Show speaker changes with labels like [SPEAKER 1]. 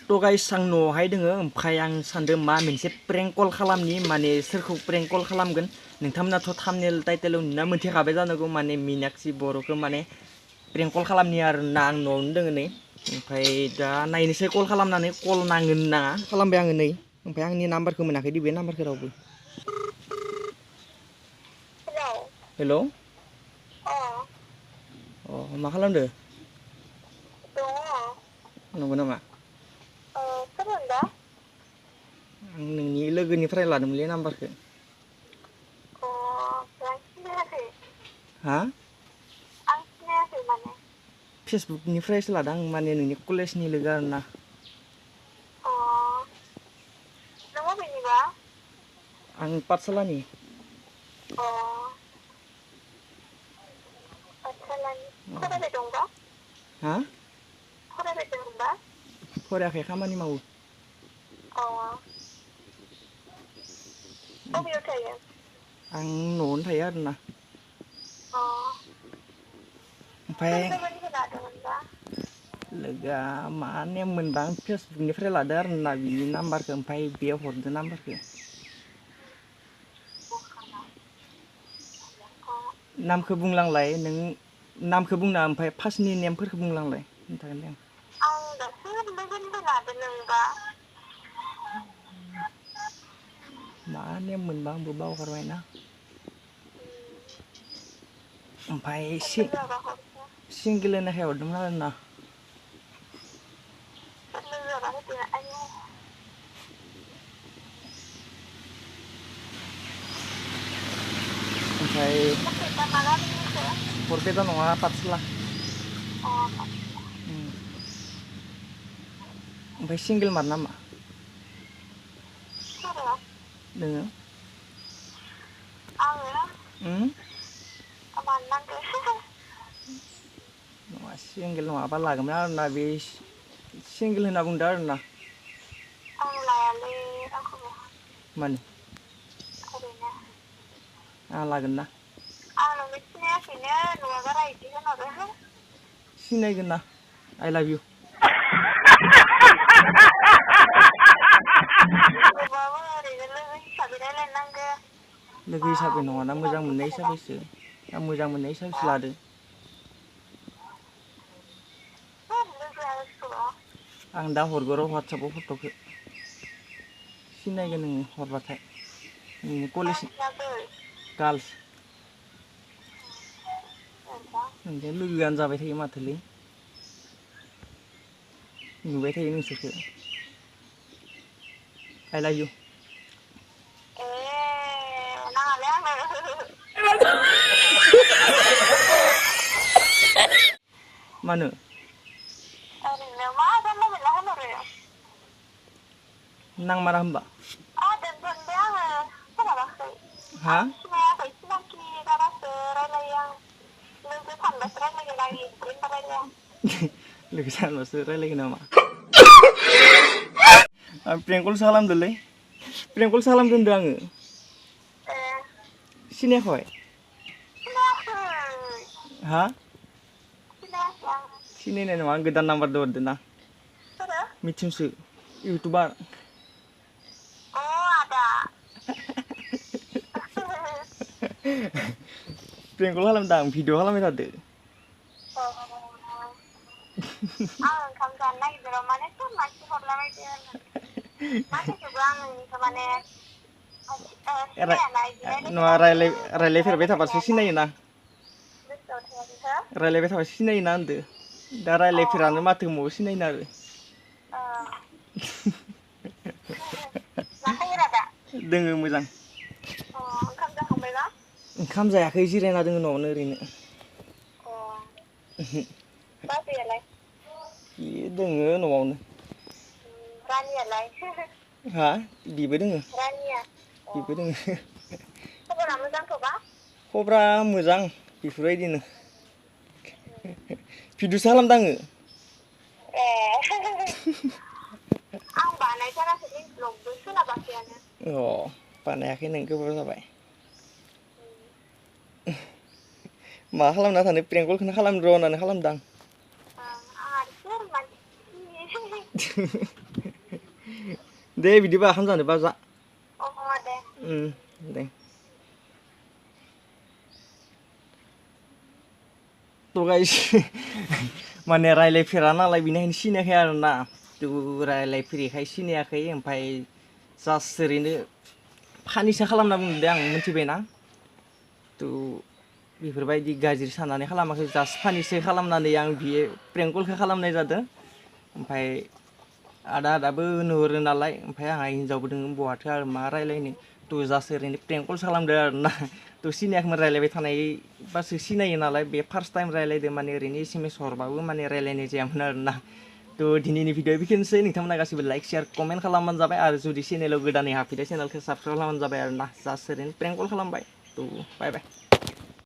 [SPEAKER 1] तो गाइस आं न'आवहाय दोङो ओमफ्राय आं सानदों मा मोनसे प्रेंक कल खालामनि माने सोरखौ प्रेंक कल खालामगोन नोंथांमोनाथ' थाम्बनेल टाइटेलाव नुना मोनथिखाबाय जानांगौ माने मीनाक्षी बर'खौ माने प्रेंक कल खालामनि आरोना आं न'आवनो दोङो नै ओमफ्राय दा नायनोसै कल खालामनानै कल नाङो नाङा खालामबाय आङो नै ओमफ्राय आंनि नाम्बारखौ मोनाखै दि बे नाम्बारखौ रावबो हेल' अ मा खालामदो नंगौ नामा आं नोंनि लोगोनिफ्राय लादोंमोनलै नाम्बारखौ हा फेसबुकनिफ्रायसो लादों आं माने नोंनि कलेजनि लोगो आरोना आं पाठसालानि हा फरायाखै खामानि मावो आं न'आवनो थायो आरोना ओमफ्राय लोगोआ मा नेम मोनबा आं फेसबुकनिफ्राय लादो आरोना बिनि नाम्बारखौ ओमफ्राय बेयाव हरदो नाम्बारखौ नामखौ बुंलांलाय नों नामखौ बुंना ओमफ्राय फार्स्टनि नेमफोरखौ बुंलांलाय खोन्थागोन दे मा नेम मोनबा आंबो बावगारबायना ओमफ्राय सिंगेल होननायखाय हरदोंमोन आरोना ओमफ्राय बरपेटा नङा पाठसाला ओमफ्राय सिंगेल मार नामा दोङो नङा सिंगेल नङाबा लागौमोन आरोना बे सिंगेल होनना बुंदो आरोना मानो आं लागोन ना सिनायगोन ना आइ लाभ इउ लोगो हिसाबै नङाना मोजां मोननाय हिसाबैसो आं मोजां मोननाय हिसाबैसो लादो आं दा हरगोन र' वाट्सएपआव फट'खौ सिनायगोन नोङो हरबाथाय नोंनि कलेज गार्लस नोंजों लोगोआनो जाबाय थायो माथोलै नुबाय थायो नोंसोरखौ आइ लाभ इउ मानो नांमारा होमबा हा लोगो सानबासो रायलायगोन नामा आं प्रेंक कलसो खालामदोंलै प्रेंक कलसो खालामदों होनदों आङो सिनायाखै हा सिनायनाय नङा आं गोदान नाम्बारदो हरदों ना मिथुनसो इउटुबार प्रेंक कल खालामदों आं भिडिअ खालामबाय थादो नङा रायलायफेरबाय थाबासो सिनायोना रायलायबाय थाबासो सिनायोना होनदो दा रायलायफेरानो माथो मबाव सिनायनो आरो दोङो मोजां ओंखाम जायाखै जिरायना दोङो न'आवनो ओरैनो बे दोङो न'आवनो हा बिबो दोङो बिबो दोङो खबरा मोजां बेफोरबायदिनो भिडिअसो खालामदों आङो अ बानायाखै नों गोबाव जाबाय मा खालामना थानो प्रेंक कलखौनो खालामनो र' होननानै खालामदां दे बिदिबा ओंखाम जानोबा जा
[SPEAKER 2] दे
[SPEAKER 1] दे तो गाइस माने रायलायफेरा नालाय बिनिखायनो सिनायाखै आरोना तो रायलायफेरिखाय सिनायाखै ओमफ्राय जास्ट ओरैनो फानिसो खालामना बुंदों आं मिथिबायना तो बेफोरबायदि गाज्रि साननानै खालामाखै जास्ट फानिसो खालामनानै आं बियो प्रेंक कलखौ खालामनाय जादों ओमफ्राय आदाबो नुहुरो नालाय ओमफ्राय आंहा हिन्जावबो दङ बहाथो आरो मा रायलायनो तो जास्ट ओरैनो प्रेंक कलसो खालामदों आरोना तो सिनायाखैमोन रायलायबाय थानायबासो सिनायो नालाय बे फार्स्ट टाइम रायलायदों माने ओरैनो एसएमएस हरबाबो माने रायलायनाय जायामोन आरोना तो दिनैनि भिडिअ बेखिनिसै नोंथांमोना गासिबो लाइक शेयार कमेन्ट खालामबानो जाबाय आरो जुदि चेनेलाव गोदानै हाबफैदो चेनेलखौ साबस्क्राइब खालामबानो जाबाय आरोना जास्ट ओरैनो प्रेंक कल खालामबाय तो बाय बाय